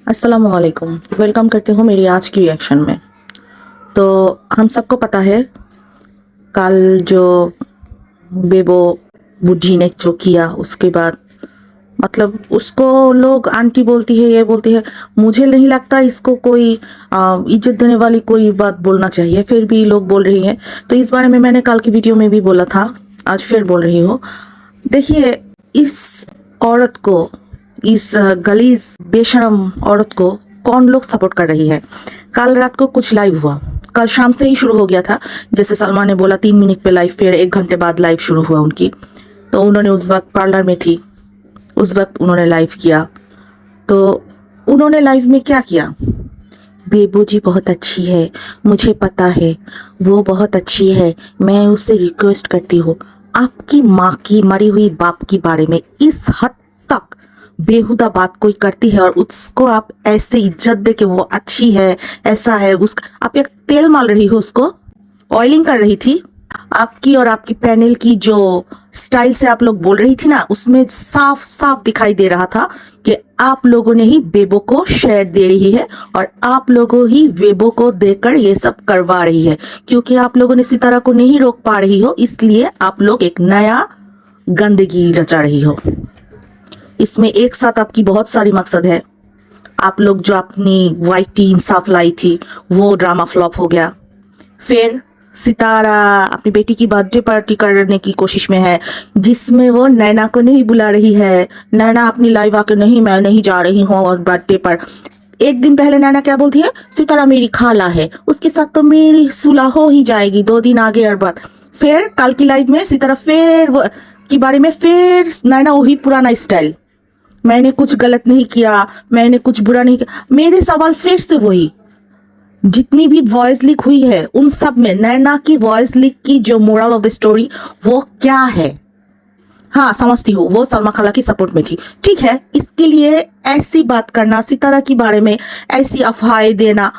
अस्सलाम वालेकुम। वेलकम करती हूँ मेरी आज की रिएक्शन में। तो हम सबको पता है कल जो बेबो बुढ़ी ने जो किया उसके बाद मतलब उसको लोग आंटी बोलती है, ये बोलती है। मुझे नहीं लगता इसको कोई इज्जत देने वाली कोई बात बोलना चाहिए, फिर भी लोग बोल रही हैं। तो इस बारे में मैंने कल की वीडियो में भी बोला था, आज फिर बोल रही हूँ। देखिए, इस औरत को, इस गलीज बेशरम औरत को कौन लोग सपोर्ट कर रही है। कल रात को कुछ लाइव हुआ, कल शाम से ही शुरू हो गया था। जैसे सलमा ने बोला 3 मिनट पे लाइव, फिर 1 घंटे बाद लाइव शुरू हुआ उनकी। तो उन्होंने उस वक्त पार्लर में थी, उस वक्त उन्होंने लाइव किया। तो उन्होंने लाइव में क्या किया? बेबू जी बहुत अच्छी है, मुझे पता है वो बहुत अच्छी है, मैं उससे रिक्वेस्ट करती हूँ। आपकी माँ की मरी हुई बाप के बारे में इस हद तक बेहुदा बात कोई करती है और उसको आप ऐसे इज्जत दे के वो अच्छी है, ऐसा है उसका, आप एक तेल मार रही हो, उसको ऑयलिंग कर रही थी। आपकी और आपकी पैनल की जो स्टाइल से आप लोग बोल रही थी ना, उसमें साफ साफ दिखाई दे रहा था कि आप लोगों ने ही बेबो को शेयर दे रही है और आप लोगों ही बेबो को देकर ये सब करवा रही है। क्योंकि आप लोगों ने सितारा को नहीं रोक पा रही हो, इसलिए आप लोग एक नया गंदगी रचा रही हो। इसमें एक साथ आपकी बहुत सारी मकसद है। आप लोग जो अपनी वाइट टी इंसाफ लाई थी, वो ड्रामा फ्लॉप हो गया। फिर सितारा अपनी बेटी की बर्थडे पार्टी करने की कोशिश में है, जिसमें वो नैना को नहीं बुला रही है। नैना अपनी लाइव आके, नहीं मैं नहीं जा रही हूँ और बर्थडे पर। एक दिन पहले नैना क्या बोलती है? सितारा मेरी खाला है, उसके साथ तो मेरी सुलह हो ही जाएगी 2 दिन आगे और बाद। फिर कल की लाइव में सितारा फिर वो के बारे में, फिर नैना वही पुराना स्टाइल, मैंने कुछ गलत नहीं किया, मैंने कुछ बुरा नहीं किया। मेरे सवाल फिर से वही, जितनी भी वॉइस लीक हुई है उन सब में नैना की वॉइस लीक की जो मोरल ऑफ द स्टोरी वो क्या है? हाँ समझती हूँ वो सलमा खाला की सपोर्ट में थी, ठीक है। इसके लिए ऐसी बात करना, सितारा के बारे में ऐसी अफवाहें देना,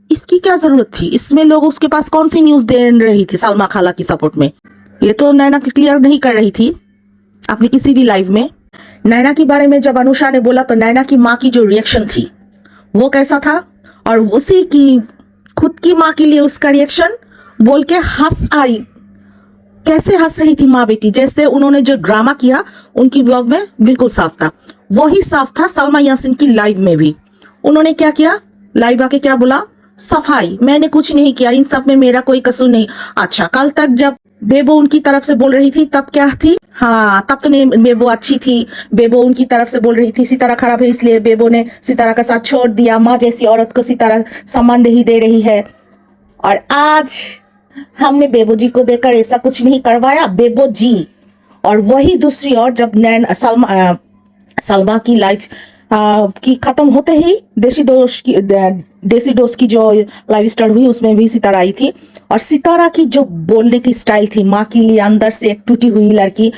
इसकी क्या जरूरत थी? इसमें लोग उसके पास कौन सी न्यूज दे रही थी सलमा खाला की सपोर्ट में? ये तो नैना क्लियर नहीं कर रही थी अपनी किसी भी लाइव में। नैना के बारे में जब अनुषा ने बोला तो नैना की माँ की जो रिएक्शन थी वो कैसा था, और उसी की खुद की माँ के लिए उसका रिएक्शन बोल के हंस आई। कैसे हंस रही थी माँ बेटी, जैसे उन्होंने जो ड्रामा किया उनकी व्लॉग में बिल्कुल साफ था। वही साफ था सलमा यासीन की लाइव में भी। उन्होंने क्या किया? लाइव आके क्या बोला? सफाई, मैंने कुछ नहीं किया, इन सब में मेरा कोई कसूर नहीं। अच्छा, कल तक जब बेबो उनकी तरफ से बोल रही थी तब क्या थी? हाँ तब तो नहीं, बेबो अच्छी थी। बेबो उनकी तरफ से बोल रही थी सितारा खराब है इसलिए बेबो ने सितारा का साथ छोड़ दिया, माँ जैसी औरत को सितारा सम्मान नहीं दे रही है। और आज हमने बेबो जी को देकर ऐसा कुछ नहीं करवाया, बेबो जी। और वही दूसरी ओर जब नैन सलमा की लाइफ की खत्म होते ही देसी दोस्त की जो लाइव स्टार्ट हुई उसमें भी सितारा आई थी। और सितारा की जो बोलने की स्टाइल थी, माँ के लिए अंदर से एक टूटी हुई लड़की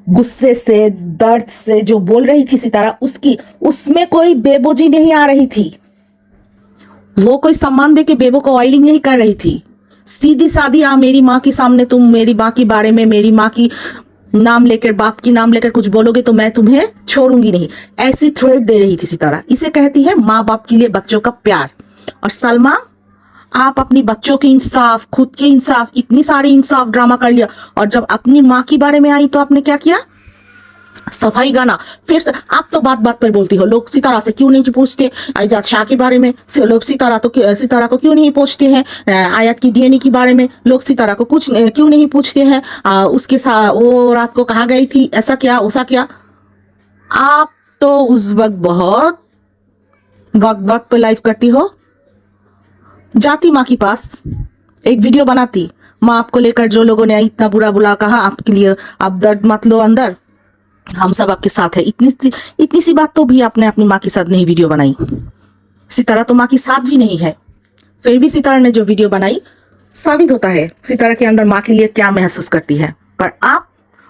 गुस्से से दर्द से जो बोल रही थी सितारा, उसकी उसमें कोई बेबो जी नहीं आ रही थी। वो कोई सम्मान दे के बेबो को ऑयलिंग नहीं कर रही थी। सीधी सादी मेरी माँ के सामने तुम मेरी माँ के बारे में, मेरी माँ की नाम लेकर, बाप की नाम लेकर कुछ बोलोगे तो मैं तुम्हें छोड़ूंगी नहीं, ऐसी थ्रेट दे रही थी सितारा। इसे कहती है माँ बाप के लिए बच्चों का प्यार। और सलमा, आप अपनी बच्चों के इंसाफ, खुद के इंसाफ, इतनी सारी इंसाफ ड्रामा कर लिया, और जब अपनी माँ के बारे में आई तो आपने क्या किया? सफाई गाना। फिर से आप तो बात बात पर बोलती हो, लोग सितारा से क्यों नहीं पूछते आयजाद शाह के बारे में, लोग सितारा को क्यों नहीं पूछते हैं, आयत की डीएनए के बारे में लोग सितारा को कुछ क्यों नहीं पूछते हैं, उसके साथ वो रात को कहाँ गई थी, ऐसा क्या वैसा क्या। आप तो उस वक्त बहुत वक्त वक्त पे लाइव करती हो, जाती माँ के पास एक वीडियो बनाती, माँ आपको लेकर जो लोगों ने इतना बुरा बुरा कहा आपके लिए, आप दर्द मत लो अंदर, हम सब आपके साथ है। इतनी सी बात तो भी आपने अपनी माँ के साथ नहीं वीडियो बनाई। सितारा तो माँ के साथ भी नहीं है, फिर भी सितारा ने जो वीडियो बनाई साबित होता है सितारा के अंदर माँ के लिए क्या महसूस करती है। पर आप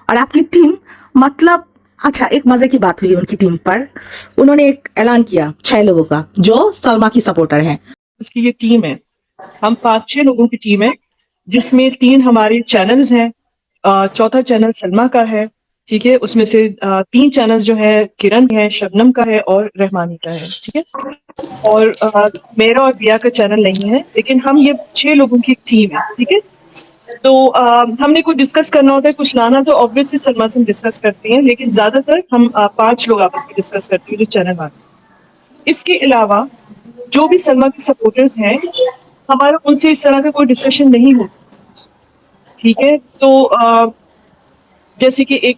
और आपकी टीम, मतलब अच्छा, एक मजे की बात हुई उनकी टीम पर, उन्होंने एक ऐलान किया 6 लोगों का जो सलमा की सपोर्टर है। इसकी ये टीम है, हम 5-6 लोगों की टीम है, जिसमें 3 हमारे चैनल्स हैं। चौथा चैनल सलमा का है, ठीक है, उसमें से 3 चैनल जो है किरण है, शबनम का है और रहमानी का है, ठीक है। और मेरा और दिया का चैनल नहीं है, लेकिन हम ये 6 लोगों की एक टीम है, ठीक है। तो हमने कुछ डिस्कस करना होता है, कुछ लाना, तो ऑब्वियसली सलमा से हम डिस्कस करते हैं, लेकिन ज्यादातर हम 5 लोग आपस में डिस्कस करते हैं जो चैनल वाले। इसके अलावा जो भी सलमा के सपोर्टर्स हैं, हमारा उनसे इस तरह का कोई डिस्कशन नहीं होता, ठीक है। तो जैसे कि एक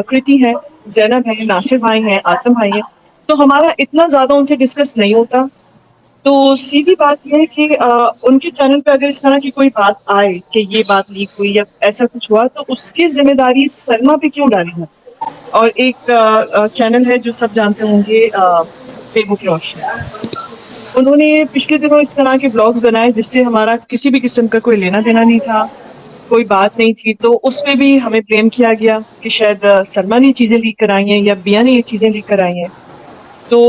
कृति है, जैनब है, नासिर भाई हैं, आसम भाई हैं, तो हमारा इतना ज्यादा उनसे डिस्कस नहीं होता। तो सीधी बात यह है कि उनके चैनल पे अगर इस तरह की कोई बात आए कि ये बात लीक हुई या ऐसा कुछ हुआ, तो उसकी जिम्मेदारी सलमा पे क्यों डाली है। और एक चैनल है जो सब जानते होंगे, फेसबुक रोशन, उन्होंने पिछले दिनों इस तरह के ब्लॉग्स बनाए जिससे हमारा किसी भी किस्म का कोई लेना देना नहीं था, कोई बात नहीं थी। तो उसमें भी हमें ब्लेम किया गया कि शायद सलमा ने ये चीजें लीक कराई हैं या बिया ने ये चीजें लीक कराई हैं। तो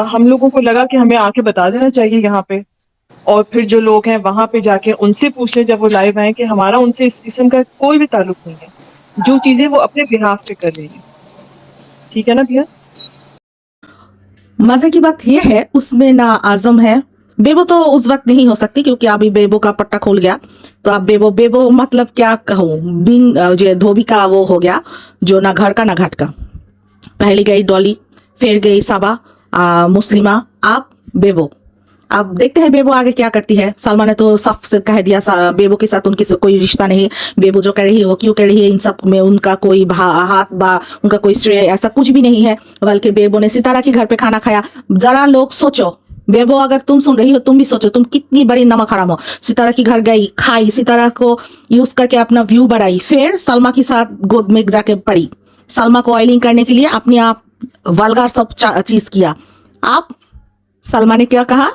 हम लोगों को लगा कि हमें आके बता देना चाहिए यहाँ पे, और फिर जो लोग हैं वहां पे जाके उनसे पूछ ले जब वो लाइव आए कि हमारा उनसे इस किस्म का कोई भी ताल्लुक नहीं है, जो चीजें वो अपने बिहाफ पे कर रही है, ठीक है ना भैया। मजे की बात यह है उसमें ना आजम है, बेबो तो उस वक्त नहीं हो सकती क्योंकि अभी बेबो का पट्टा खोल गया। तो अब बेबो बेबो मतलब क्या कहूँ, बिन जो धोबी का वो हो गया, जो ना घर का ना घाट का। पहले गई डॉली, फिर गई साबा, मुस्लिमा, आप बेबो। अब देखते हैं बेबो आगे क्या करती है। सलमा ने तो साफ से कह दिया बेबो के साथ उनकी कोई रिश्ता नहीं। बेबो जो कह रही है वो क्यों कह रही है, इन सब में उनका कोई हाथ बा, उनका कोई श्रेय ऐसा कुछ भी नहीं है। बल्कि बेबो ने सितारा के घर पे खाना खाया। जरा लोग सोचो, बेबो अगर तुम सुन रही हो तुम भी सोचो, तुम कितनी बड़ी नमक हराम हो। सितारा के घर गई, खाई, सितारा को यूज करके अपना व्यू बढ़ाई, फिर सलमा के साथ गोद में जाके पड़ी। सलमा को ऑयलिंग करने के लिए अपने आप वल्गार सब चीज किया। आप सलमा ने क्या कहा,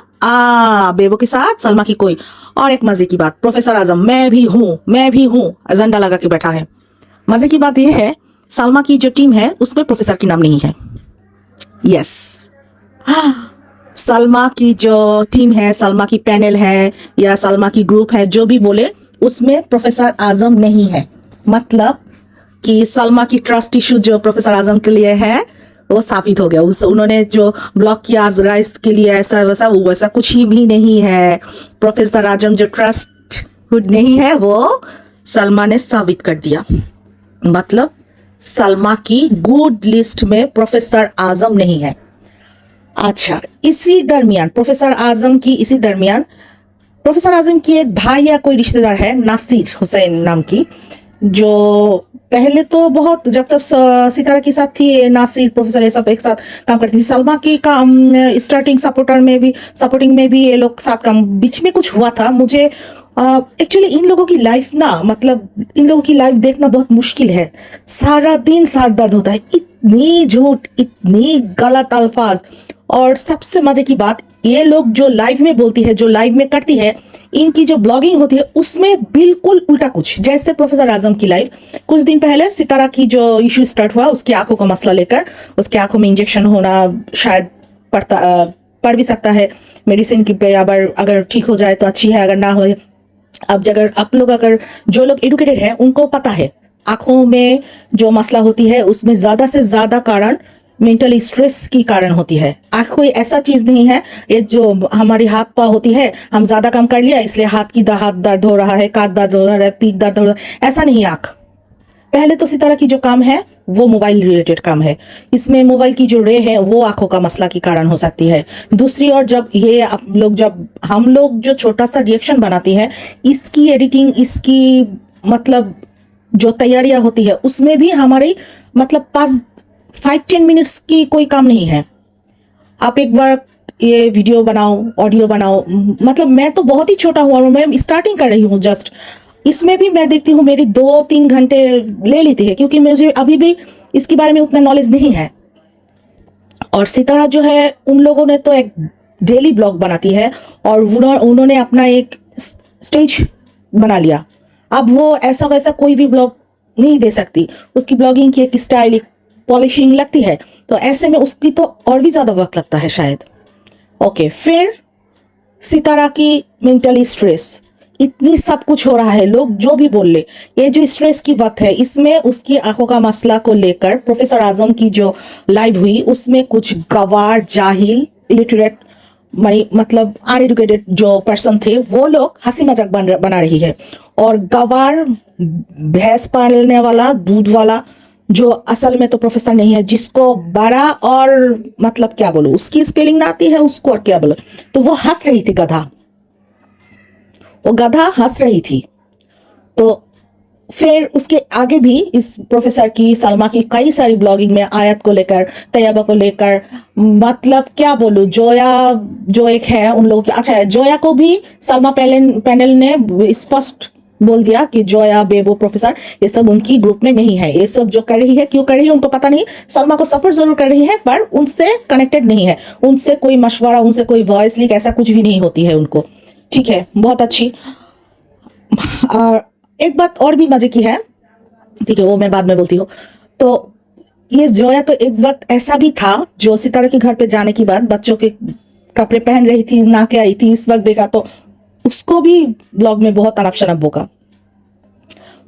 बेबो के साथ सलमा की कोई। और एक मजे की बात, प्रोफेसर आजम मैं भी हूं एजेंडा लगा के बैठा है। मजे की बात यह है सलमा की जो टीम है उसमें प्रोफेसर की नाम नहीं है। यस, सलमा की जो टीम है, सलमा की पैनल है या सलमा की ग्रुप है, जो भी बोले, उसमें प्रोफेसर आजम नहीं है। मतलब कि सलमा की ट्रस्ट इशू जो प्रोफेसर आजम के लिए है वो साबित हो गया। उन्होंने जो ब्लॉक किया अजरा इसके लिए ऐसा वैसा, वो वैसा कुछ ही भी नहीं है। प्रोफेसर आजम जो ट्रस्ट नहीं है वो सलमा ने साबित कर दिया। मतलब सलमा की गुड लिस्ट में प्रोफेसर आजम नहीं है। अच्छा, इसी दरमियान प्रोफेसर आजम की एक भाई या कोई रिश्तेदार है, नासिर हुसैन नाम की, जो पहले तो बहुत, जब तक सितारा के साथ थी, नासिर प्रोफेसर ये सब एक साथ काम करती थी। सलमा की काम स्टार्टिंग सपोर्टिंग में भी ये लोग साथ काम, बीच में कुछ हुआ था। मुझे एक्चुअली इन लोगों की लाइफ ना, मतलब इन लोगों की लाइफ देखना बहुत मुश्किल है। सारा दिन सर दर्द होता है, इतनी झूठ, इतनी गलत अल्फाज। और सबसे मजे की बात, ये लोग जो लाइव में बोलती है, जो लाइव में करती है, इनकी जो ब्लॉगिंग होती है उसमें बिल्कुल उल्टा कुछ। जैसे प्रोफेसर आजम की लाइफ कुछ दिन पहले सितारा की जो इश्यू स्टार्ट हुआ, उसकी आंखों का मसला लेकर, उसकी आंखों में इंजेक्शन होना शायद पड़ भी सकता है मेडिसिन की पे, अगर ठीक हो जाए तो अच्छी है, अगर ना हो। अब अगर जो लोग एडुकेटेड है उनको पता है आंखों में जो मसला होती है उसमें ज्यादा से ज्यादा कारण मेंटल स्ट्रेस की कारण होती है। आंख कोई ऐसा चीज नहीं है, ये जो हमारी हाथ पाँव होती है, हम ज्यादा काम कर लिया इसलिए हाथ दर्द हो रहा है, कान दर्द हो रहा है, पीठ दर्द हो रहा है, ऐसा नहीं। आंख पहले तो इसी तरह की जो काम है वो मोबाइल रिलेटेड काम है। इसमें मोबाइल की जो रे है वो आंखों का मसला के कारण हो सकती है। दूसरी ओर जब हम लोग जो छोटा सा रिएक्शन बनाते हैं, इसकी एडिटिंग, इसकी मतलब जो तैयारियां होती है उसमें भी हमारी मतलब 5-10 मिनट्स की कोई काम नहीं है। आप एक बार ये वीडियो बनाओ, ऑडियो बनाओ, मतलब मैं तो बहुत ही छोटा हुआ हूँ, मैं स्टार्टिंग कर रही हूँ जस्ट। इसमें भी मैं देखती हूँ मेरी 2-3 घंटे ले लेती है, क्योंकि मुझे अभी भी इसके बारे में उतना नॉलेज नहीं है। और सितारा जो है, उन लोगों ने तो एक डेली ब्लॉग बनाती है और उन्होंने अपना एक स्टेज बना लिया। अब वो ऐसा वैसा कोई भी ब्लॉग नहीं दे सकती, उसकी ब्लॉगिंग की एक स्टाइल, एक पॉलिशिंग लगती है। तो ऐसे में उसकी तो और भी ज्यादा वक्त लगता है शायद। ओके, फिर सितारा की मेंटली स्ट्रेस, इतनी सब कुछ हो रहा है, लोग जो भी बोल ले, ये जो स्ट्रेस की वक्त है, इसमें उसकी आंखों का मसला को लेकर प्रोफेसर आजम की जो लाइव हुई उसमें कुछ गवार, जाहिल, इलिटरेट, मतलब अनएडुकेटेड जो पर्सन थे वो लोग हंसी मजाक बना रही है। और गवार, भैंस पालने वाला, दूध वाला, जो असल में तो प्रोफेसर नहीं है, जिसको बड़ा और मतलब क्या बोलूं, उसकी स्पेलिंग ना आती है उसको, और क्या बोलो, तो वो हंस रही थी, वो गधा हंस रही थी। तो फिर उसके आगे भी इस प्रोफेसर की, सलमा की कई सारी ब्लॉगिंग में आयत को लेकर, तैयबा को लेकर, मतलब क्या बोलूं, जोया जो एक है उन लोगों की, अच्छा जोया को भी सलमा पैनल ने स्पष्ट बोल दिया कि जोया, बेबो, प्रोफेसर ये सब उनकी ग्रुप में नहीं है, ये सब जो कर रही है क्यों कर रही है उनको पता नहीं, सलमा को सपोर्ट जरूर कर रही है पर उनसे कनेक्टेड नहीं है, उनसे कोई मशवरा, उनसे कोई वॉइस लीक ऐसा कुछ भी नहीं होती है उनको। ठीक है, बहुत अच्छी। और एक बात और भी मजे की है, ठीक है वो मैं बाद में बोलती हूँ। तो ये जोया तो एक वक्त ऐसा भी था जो सितारा के घर पे जाने के बाद बच्चों के कपड़े पहन रही थी, ना के आई थी, इस वक्त देखा तो उसको भी ब्लॉग में बहुत अरब शनब बोका।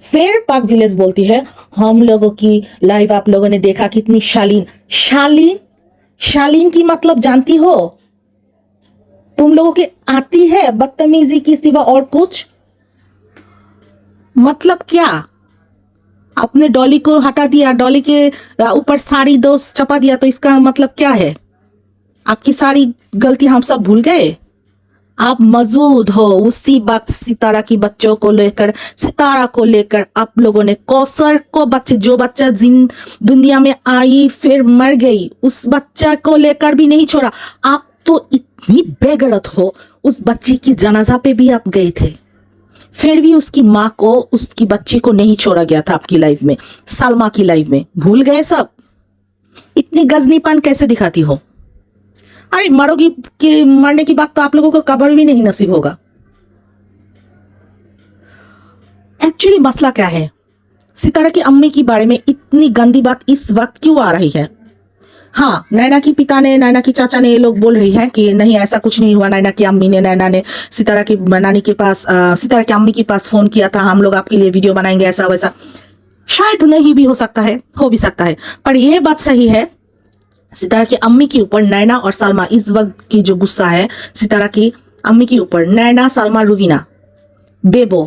फिर पाक विलेज बोलती है हम लोगों की लाइव आप लोगों ने देखा कितनी शालीन, शालीन की मतलब जानती हो तुम लोगों की आती है बदतमीजी की सिवा और कुछ, मतलब क्या, आपने डॉली को हटा दिया, डॉली के ऊपर सारी दोस्त चपा दिया, तो इसका मतलब क्या है, आपकी सारी गलती हम सब भूल गए, आप मौजूद हो उसी वक्त सितारा की बच्चों को लेकर, सितारा को लेकर आप लोगों ने कौसर को बच्चे, जो बच्चा दुनिया में आई फिर मर गई, उस बच्चा को लेकर भी नहीं छोड़ा। आप तो इतनी बेगरत हो, उस बच्ची की जनाजा पे भी आप गए थे, फिर भी उसकी माँ को, उसकी बच्ची को नहीं छोड़ा गया था आपकी लाइफ में, सलमा की लाइफ में, भूल गए सब। इतनी गजनीपन कैसे दिखाती हो, अरे मरोगी के मरने की बात तो आप लोगों को कब्र भी नहीं नसीब होगा। एक्चुअली मसला क्या है, सितारा की अम्मी के बारे में इतनी गंदी बात इस वक्त क्यों आ रही है। हाँ, नैना की पिता ने, नैना की चाचा ने, ये लोग बोल रही हैं कि नहीं ऐसा कुछ नहीं हुआ, नैना की अम्मी ने, नैना ने सितारा की नानी के पास, सितारा की अम्मी के पास फोन किया था, हम लोग आपके लिए वीडियो बनाएंगे ऐसा वैसा, शायद नहीं भी हो सकता है, हो भी सकता है, पर यह बात सही है सितारा की अम्मी के ऊपर नैना और सलमा इस वक्त की जो गुस्सा है सितारा की अम्मी के ऊपर, नैना, सलमा, रुवीना, बेबो,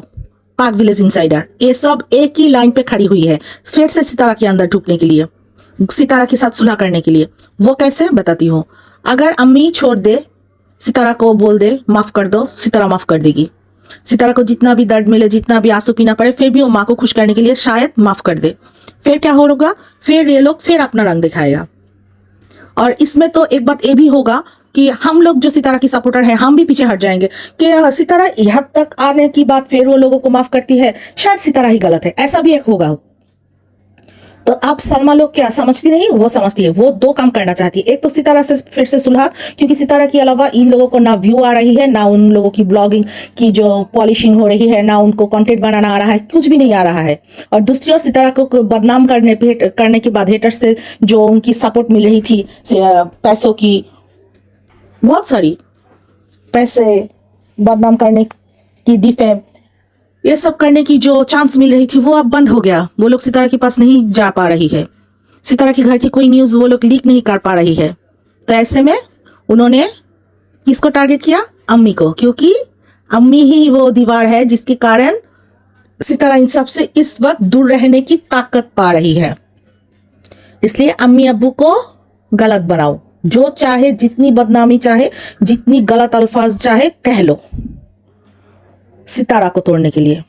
पाक विलेज इनसाइडर, ये सब एक ही लाइन पे खड़ी हुई है फिर से सितारा के अंदर ढुकने के लिए, सितारा के साथ सुलह करने के लिए। वो कैसे बताती हूँ, अगर अम्मी छोड़ दे, सितारा को बोल दे माफ कर दो, सितारा माफ कर देगी, सितारा को जितना भी दर्द मिले, जितना भी आंसू पीना पड़े, फिर भी वो माँ को खुश करने के लिए शायद माफ कर दे। फिर क्या होगा, फिर ये लोग फिर अपना रंग दिखाएगा। और इसमें तो एक बात ये भी होगा कि हम लोग जो सितारा की सपोर्टर हैं हम भी पीछे हट जाएंगे कि सितारा यहाँ तक आने की बात फिर वो लोगों को माफ करती है, शायद सितारा ही गलत है, ऐसा भी एक होगा। तो अब सलमा लोग क्या समझती नहीं, वो समझती है, वो दो काम करना चाहती है, एक तो सितारा से फिर से सुलह, क्योंकि सितारा के अलावा इन लोगों को ना व्यू आ रही है, ना उन लोगों की ब्लॉगिंग की जो पॉलिशिंग हो रही है, ना उनको कंटेंट बनाना आ रहा है, कुछ भी नहीं आ रहा है। और दूसरी ओर सितारा को बदनाम करने के बाद हेटर से जो उनकी सपोर्ट मिल रही थी, पैसों की, बहुत सारी पैसे, बदनाम करने की, डिफेम, ये सब करने की जो चांस मिल रही थी वो अब बंद हो गया, वो लोग सितारा के पास नहीं जा पा रही है, सितारा के घर की कोई न्यूज वो लोग लीक नहीं कर पा रही है। तो ऐसे में उन्होंने किसको टारगेट किया, अम्मी को, क्योंकि अम्मी ही वो दीवार है जिसके कारण सितारा इन सब से इस वक्त दूर रहने की ताकत पा रही है। इसलिए अम्मी अब्बू को गलत बनाओ, जो चाहे, जितनी बदनामी चाहे, जितनी गलत अल्फाज चाहे कह लो सितारा को तोड़ने के लिए।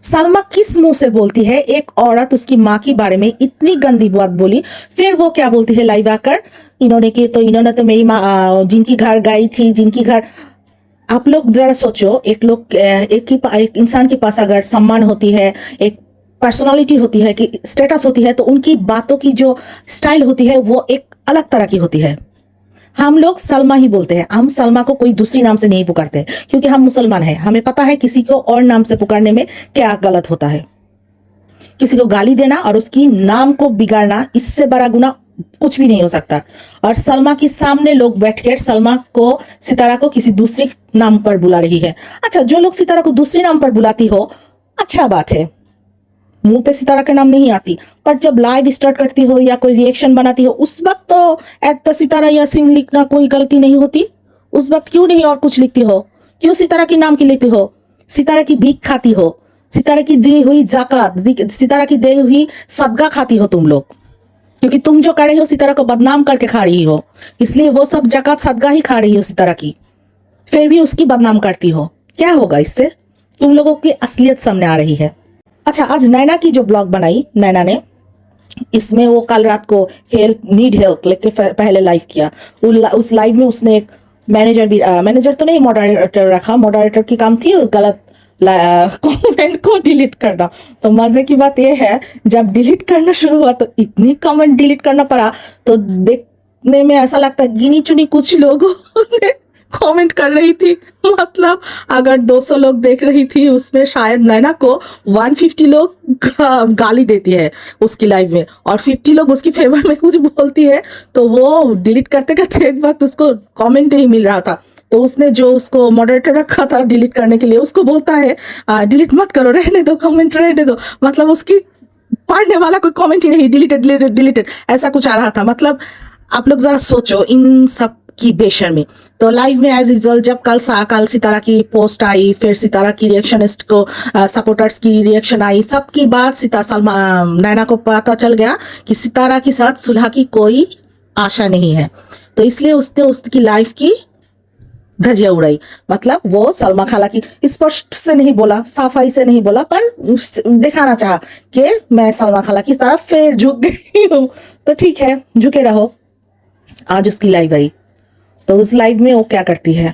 सलमा किस मुंह से बोलती है, एक औरत उसकी माँ के बारे में इतनी गंदी बात बोली, फिर वो क्या बोलती है लाइव आकर, इन्होंने तो मेरी माँ, जिनकी घर गई थी, जिनकी घर, आप लोग जरा सोचो, एक इंसान के पास अगर सम्मान होती है, एक पर्सनालिटी होती है, कि स्टेटस होती है, तो उनकी बातों की जो स्टाइल होती है वो एक अलग तरह की होती है। हम लोग सलमा ही बोलते हैं, हम सलमा को कोई दूसरी नाम से नहीं पुकारते, क्योंकि हम मुसलमान हैं, हमें पता है किसी को और नाम से पुकारने में क्या गलत होता है। किसी को गाली देना और उसकी नाम को बिगाड़ना, इससे बड़ा गुनाह कुछ भी नहीं हो सकता। और सलमा के सामने लोग बैठकर सलमा को सितारा को किसी दूसरे नाम पर बुला रही है। अच्छा, जो लोग सितारा को दूसरे नाम पर बुलाती हो, अच्छा बात है, मुंह पे सितारा का नाम नहीं आती, पर जब लाइव स्टार्ट करती हो या कोई रिएक्शन बनाती हो उस वक्त तो एट द सितारा यासीन लिखना कोई गलती नहीं होती। उस वक्त क्यों नहीं और कुछ लिखती हो? क्यों सितारा के नाम की लेती हो? सितारा की भीख खाती हो, सितारा की दी हुई जाकात, सितारा की दी हुई सदका खाती हो तुम लोग, क्योंकि तुम जो कर रही हो सितारा को बदनाम करके खा रही हो, इसलिए वो सब जाकात सदका ही खा रही हो सितारा की, फिर भी उसकी बदनाम करती हो। क्या होगा इससे? तुम लोगों की असलियत सामने आ रही है। अच्छा, आज नैना की जो ब्लॉग बनाई नैना ने, इसमें वो कल रात को नीड हेल्प लेके पहले लाइव किया। उस लाइव में उसने एक मैनेजर भी, मैनेजर तो नहीं, मॉडरेटर रखा। मॉडरेटर की काम थी गलत कमेंट को डिलीट करना। तो मजे की बात यह है, जब डिलीट करना शुरू हुआ तो इतनी कमेंट डिलीट करना पड़ा, तो देखने में ऐसा लगता है गिनी चुनी कुछ लोगों ने कमेंट कर रही थी। मतलब अगर 200 लोग देख रही थी, उसमें शायद नैना को 150 लोग गाली देती है उसकी लाइव में, और 50 लोग उसकी फेवर में कुछ बोलती है। तो वो डिलीट करते करते एक वक्त उसको कमेंट नहीं मिल रहा था, तो उसने जो उसको मॉडरेटर रखा था डिलीट करने के लिए, उसको बोलता है डिलीट मत करो, रहने दो, कमेंट रहने दो। मतलब उसकी पढ़ने वाला कोई कमेंट ही नहीं, डिलीटेड डिलीटेड डिलीटेड ऐसा कुछ आ रहा था। मतलब आप लोग जरा सोचो इन सब की बेशर्मी। तो लाइव में एज यूजुअल जब कल सितारा की पोस्ट आई, फिर सितारा की रिएक्शनिस्ट को सपोर्टर्स की रिएक्शन आई, सबकी बात नैना को पता चल गया कि सितारा के साथ सुलह की कोई आशा नहीं है। तो इसलिए उसने उसकी लाइफ की धजिया उड़ाई। मतलब वो सलमा खाला की स्पष्ट से नहीं बोला, साफाई से नहीं बोला, पर दिखाना चाहा कि मैं सलमा खाला की तरफ फिर झुक गई हूँ। तो ठीक है, झुके रहो। आज उसकी लाइव आई, तो उस लाइव में वो क्या करती है,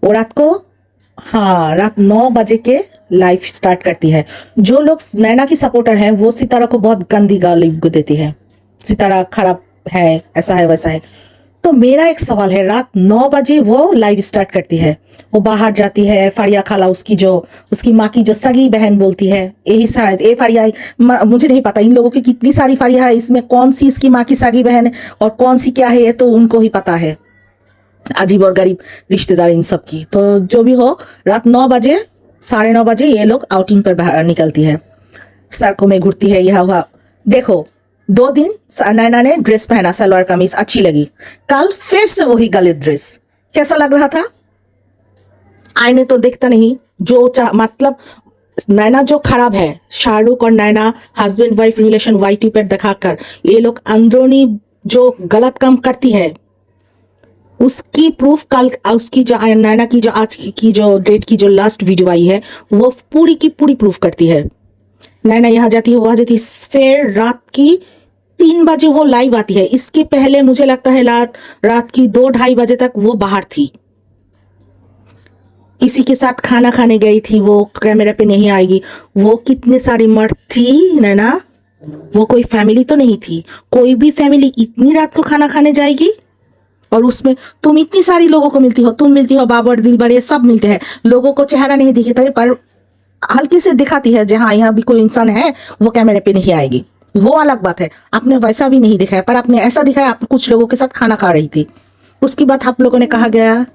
वो रात 9 बजे के लाइव स्टार्ट करती है। जो लोग नैना की सपोर्टर हैं वो सितारा को बहुत गंदी गाली देती है, सितारा खराब है, ऐसा है वैसा है। तो मेरा एक सवाल है, रात 9 बजे वो लाइव स्टार्ट करती है, वो बाहर जाती है, फारिया खाला उसकी माँ की जो सगी बहन बोलती है, यही शायद ए फारिया, मुझे नहीं पता इन लोगों की कितनी सारी फारिया है, इसमें कौन सी इसकी माँ की सगी बहन है और कौन सी क्या है, ये तो उनको ही पता है, अजीब और गरीब रिश्तेदार इन सब की। तो जो भी हो, रात 9 बजे 9:30 बजे ये लोग आउटिंग पर बाहर निकलती है, सड़कों में घूरती है, यह हुआ। देखो 2 दिन नैना ने ड्रेस पहना, सलवार कमीज अच्छी लगी, कल फिर से वही गलत ड्रेस, कैसा लग रहा था? आईने तो देखता नहीं, मतलब नैना जो खराब है, शाहरुख और नैना हस्बैंड वाइफ रिलेशन वाईटी पर दिखाकर ये लोग अंदरूनी जो गलत काम करती है उसकी प्रूफ कल उसकी जो नैना की जो आज की जो डेट की जो लास्ट वीडियो आई है वो पूरी की पूरी प्रूफ करती है। नैना यहाँ जाती है, वहां जाती है, फिर रात की 3 बजे वो लाइव आती है। इसके पहले मुझे लगता है रात की 2-2:30 बजे तक वो बाहर थी, किसी के साथ खाना खाने गई थी, वो कैमरे पे नहीं आएगी। वो कितने सारी मर्द थी नैना, वो कोई फैमिली तो नहीं थी। कोई भी फैमिली इतनी रात को खाना खाने जाएगी? और उसमें तुम इतनी सारी लोगों को मिलती हो, तुम मिलती हो, बाबर दिलबर ये सब मिलते हैं, लोगों को चेहरा नहीं दिखता है, पर हल्के से दिखाती है जहां यहाँ भी कोई इंसान है वो कैमरे पे नहीं आएगी, वो अलग बात है। आपने वैसा भी नहीं दिखाया, पर आपने ऐसा दिखाया आप कुछ लोगों के साथ खाना खा रही थी, उसकी बात आप लोगों ने कहा गया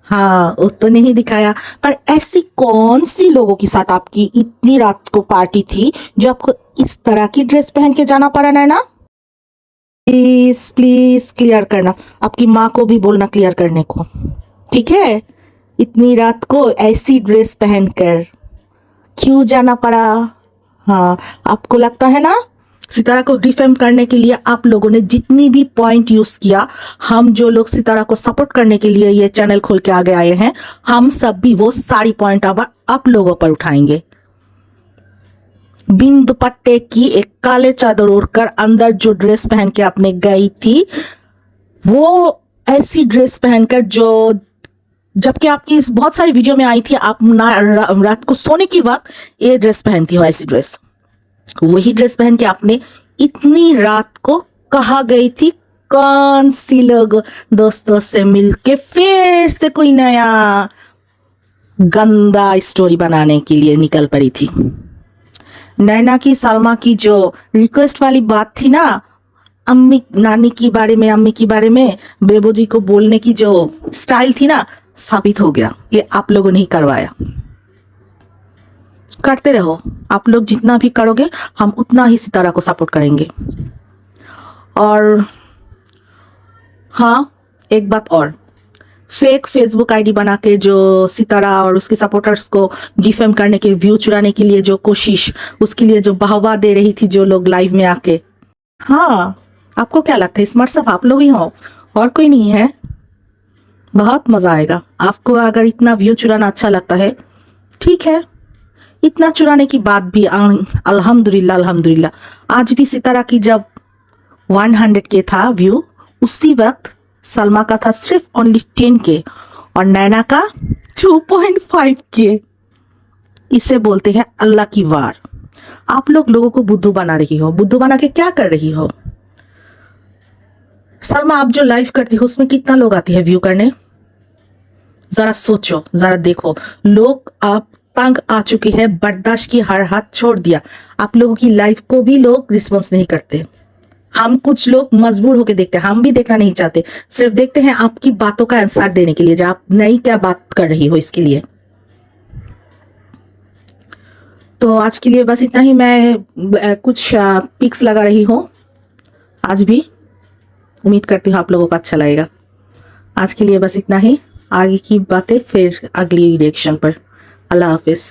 हाँ वो तो नहीं दिखाया। पर ऐसी कौन सी लोगों के साथ आपकी इतनी रात को पार्टी थी जो आपको इस तरह की ड्रेस पहन के जाना पड़ा? नैना प्लीज प्लीज क्लियर करना, आपकी माँ को भी बोलना क्लियर करने को, ठीक है? इतनी रात को ऐसी ड्रेस पहनकर क्यों जाना पड़ा? हाँ, आपको लगता है ना सितारा को डिफेम करने के लिए आप लोगों ने जितनी भी पॉइंट यूज किया, हम जो लोग सितारा को सपोर्ट करने के लिए ये चैनल खोल के आगे आए हैं, हम सब भी वो सारी पॉइंट अब आप लोगों पर उठाएंगे। बिन दुपट्टे की एक काले चादर ओढ़कर अंदर जो ड्रेस पहन के आपने गई थी, वो ऐसी ड्रेस पहनकर जो जबकि आपकी इस बहुत सारी वीडियो में आई थी, आप रात को सोने के वक्त ये ड्रेस पहनती हो, ऐसी ड्रेस, वही ड्रेस पहन के आपने इतनी रात को कहा गई थी कौन सी लोग दोस्तों से मिलके फिर से कोई नया गंदा स्टोरी बनाने के लिए निकल पड़ी थी। नैना की सलमा की जो रिक्वेस्ट वाली बात थी ना, अम्मी नानी की बारे में, अम्मी की बारे में बेबो जी को बोलने की जो स्टाइल थी ना, साबित हो गया ये आप लोगों ने ही करवाया। करते रहो, आप लोग जितना भी करोगे हम उतना ही सितारा को सपोर्ट करेंगे। और हाँ, एक बात और, फेक फेसबुक आईडी बना के जो सितारा और उसके सपोर्टर्स को डिफेम करने के, व्यू चुराने के लिए जो कोशिश, उसके लिए जो वाहवाह दे रही थी जो लोग लाइव में आके, हाँ आपको क्या लगता है स्मार्ट सिर्फ आप लोग ही हो और कोई नहीं है? बहुत मजा आएगा आपको अगर इतना व्यू चुराना अच्छा लगता है। ठीक है, इतना चुराने की बात भी अल्हम्दुलिल्लाह अल्हम्दुलिल्लाह आज भी सितारा की जब 100 के था व्यू, उसी वक्त सलमा का था सिर्फ ओनली 10 के और नैना का 2.5 के। इसे बोलते हैं अल्लाह की वार। आप लोगों को बुद्धू बना रही हो। बुद्धू बना के क्या कर रही हो? सलमा आप जो लाइव करती हो उसमें कितना लोग आते हैं व्यू करने? जरा सोचो, जरा देखो, लोग आप तंग आ चुके हैं, बर्दाश्त की हर हाथ छोड़ दिया। आप लोगों की लाइव को भी लोग रिस्पॉन्स नहीं करते। हम कुछ लोग मजबूर होकर देखते हैं, हम भी देखना नहीं चाहते, सिर्फ देखते हैं आपकी बातों का आंसर देने के लिए, जो आप नई क्या बात कर रही हो इसके लिए। तो आज के लिए बस इतना ही। मैं कुछ पिक्स लगा रही हूँ आज भी, उम्मीद करती हूँ आप लोगों को अच्छा लगेगा। आज के लिए बस इतना ही, आगे की बातें फिर अगली रिएक्शन पर। अल्लाह हाफिज।